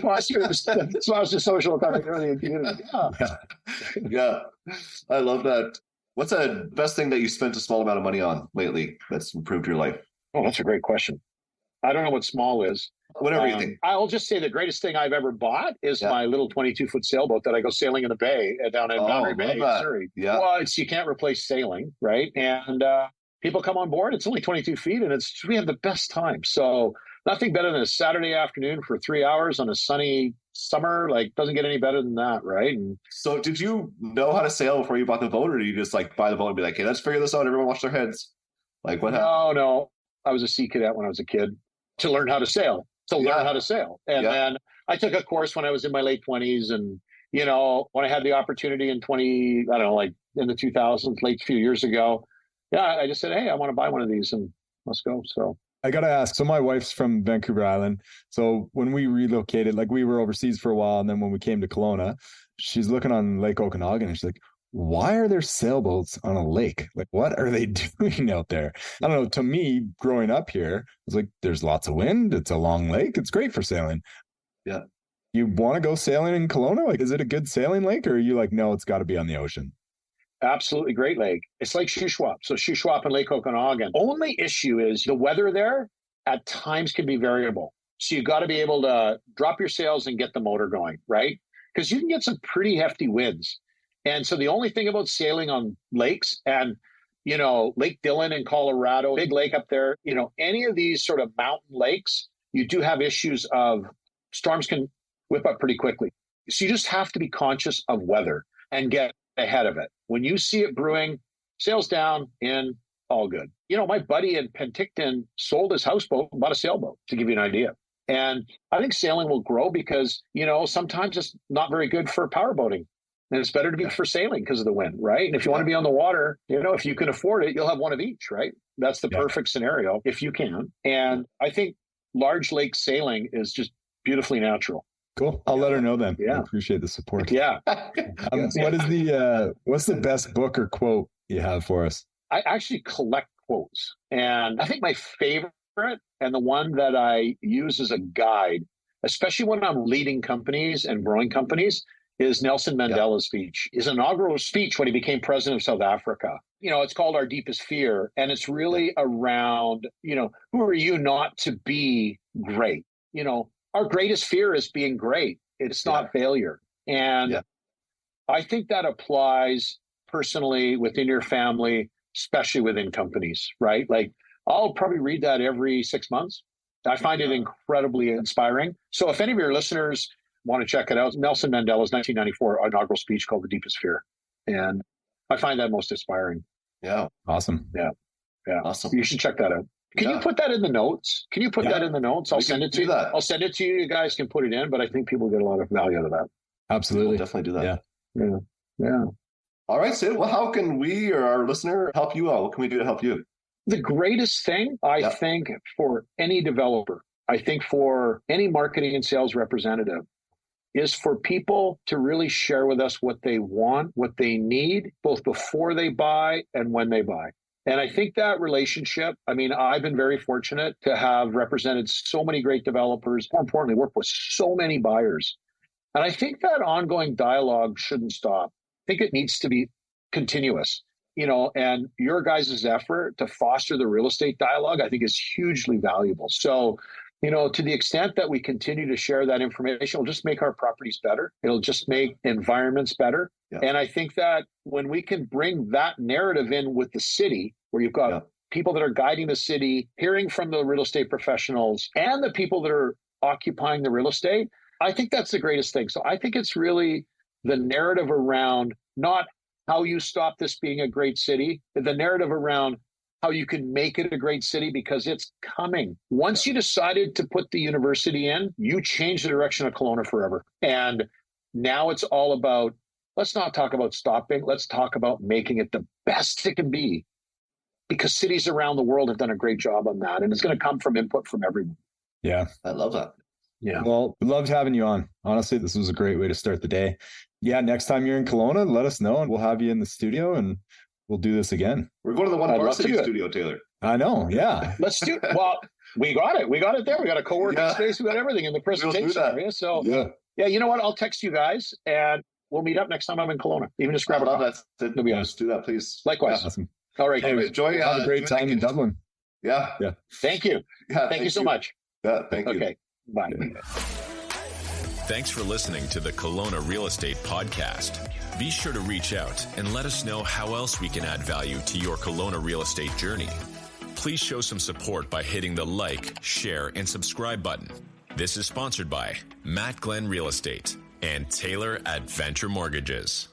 Foster social community. Yeah, I love that. What's the best thing that you spent a small amount of money on lately that's improved your life? Oh, that's a great question. I don't know what small is. Whatever you think. I'll just say the greatest thing I've ever bought is my little 22-foot sailboat that I go sailing in the bay down in Boundary Bay, Surrey. Yeah. Well, you can't replace sailing, right? And people come on board. It's only 22 feet, and we have the best time. So nothing better than a Saturday afternoon for 3 hours on a sunny summer. Like, doesn't get any better than that, right? And so, did you know how to sail before you bought the boat, or did you just buy the boat and be like, "Hey, let's figure this out"? Everyone watch their heads. Like, what happened? No. I was a sea cadet when I was a kid to learn how to sail. And then I took a course when I was in my late 20s. And, when I had the opportunity in in the 2000s, late few years ago, I just said, hey, I want to buy one of these and let's go. So I got to ask, so my wife's from Vancouver Island. So when we relocated, we were overseas for a while. And then when we came to Kelowna, she's looking on Lake Okanagan and she's like, why are there sailboats on a lake? Like, what are they doing out there? I don't know. To me, growing up here, I was like, there's lots of wind. It's a long lake. It's great for sailing. Yeah. You want to go sailing in Kelowna? Is it a good sailing lake, or are you like, no, it's got to be on the ocean? Absolutely great lake. It's like Shuswap. So Shuswap and Lake Okanagan. Only issue is the weather there at times can be variable. So you got to be able to drop your sails and get the motor going, right? Because you can get some pretty hefty winds. And so the only thing about sailing on lakes and, Lake Dillon in Colorado, big lake up there, any of these sort of mountain lakes, you do have issues of storms can whip up pretty quickly. So you just have to be conscious of weather and get ahead of it. When you see it brewing, sails down, in, all good. My buddy in Penticton sold his houseboat and bought a sailboat, to give you an idea. And I think sailing will grow because, sometimes it's not very good for powerboating. And it's better to be for sailing because of the wind, right? And if you want to be on the water, if you can afford it, you'll have one of each, right? That's the perfect scenario if you can. And I think large lake sailing is just beautifully natural. Cool. I'll let her know then. Yeah. I appreciate the support. Yeah. What's the best book or quote you have for us? I actually collect quotes. And I think my favorite and the one that I use as a guide, especially when I'm leading companies and growing companies, is Nelson Mandela's speech. His inaugural speech when he became president of South Africa. It's called Our Deepest Fear. And it's really around, who are you not to be great? Our greatest fear is being great. It's not failure. And I think that applies personally within your family, especially within companies, right? Like, I'll probably read that every 6 months. I find it incredibly inspiring. So if any of your listeners want to check it out, Nelson Mandela's 1994 inaugural speech called The Deepest Fear. And I find that most inspiring. Yeah. Awesome. Yeah. Awesome. You should check that out. Can you put that in the notes? I'll send it to you. I'll send it to you. You guys can put it in, but I think people get a lot of value out of that. Absolutely. We'll definitely do that. Yeah. All right, Sid. Well, how can we or our listener help you out? What can we do to help you? The greatest thing, I think, for any developer I think for any marketing and sales representative is for people to really share with us what they want, what they need, both before they buy and when they buy. And I think that relationship, I mean, I've been very fortunate to have represented so many great developers, more importantly, worked with so many buyers. And I think that ongoing dialogue shouldn't stop. I think it needs to be continuous, and your guys' effort to foster the real estate dialogue, I think is hugely valuable. So, to the extent that we continue to share that information, it'll just make our properties better. It'll just make environments better. Yeah. And I think that when we can bring that narrative in with the city, where you've got people that are guiding the city, hearing from the real estate professionals and the people that are occupying the real estate, I think that's the greatest thing. So I think it's really the narrative around not how you stop this being a great city, the narrative around how you can make it a great city, because it's coming. Once you decided to put the university in, you changed the direction of Kelowna forever. And now it's all about, let's not talk about stopping. Let's talk about making it the best it can be, because cities around the world have done a great job on that. And it's going to come from input from everyone. Yeah. I love that. Yeah. Well, we loved having you on. Honestly, this was a great way to start the day. Yeah. Next time you're in Kelowna, let us know and we'll have you in the studio and we'll do this again. We're going to the ONE Varsity studio, Taylor. I know. Yeah. Let's do it. Well, we got it. We got it there. We got a co-working space. We got everything in the presentation area. So yeah, you know what? I'll text you guys and we'll meet up next time I'm in Kelowna. Even just grab a coffee. Let's do that, please. Likewise. Yeah. Awesome. All right. Hey, enjoy. Have a great time in Dublin. Yeah. Yeah. Thank you. Yeah. Thank you so much. Yeah. Thank you. Okay. Bye. Yeah. Thanks for listening to the Kelowna Real Estate Podcast. Be sure to reach out and let us know how else we can add value to your Kelowna real estate journey. Please show some support by hitting the like, share, and subscribe button. This is sponsored by Matt Glenn Real Estate and Taylor at Venture Mortgages.